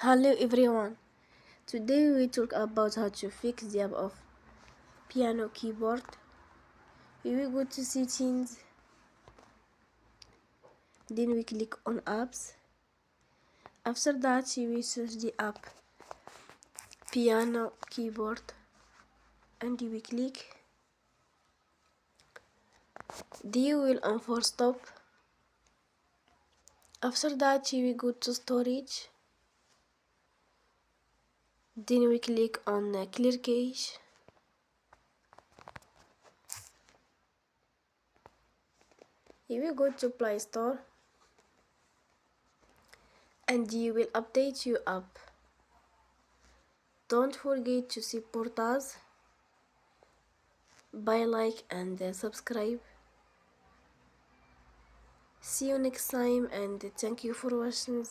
Hello everyone. Today we talk about how to fix the app of piano keyboard. We will go to settings, then we click on apps. After that we will search the app piano keyboard and we click. Then you will enforce stop. After that we will go to storage. Then we click on clear cache. You will go to Play Store and you will update your app. Don't forget to support us by like and subscribe. See you next time and thank you for watching.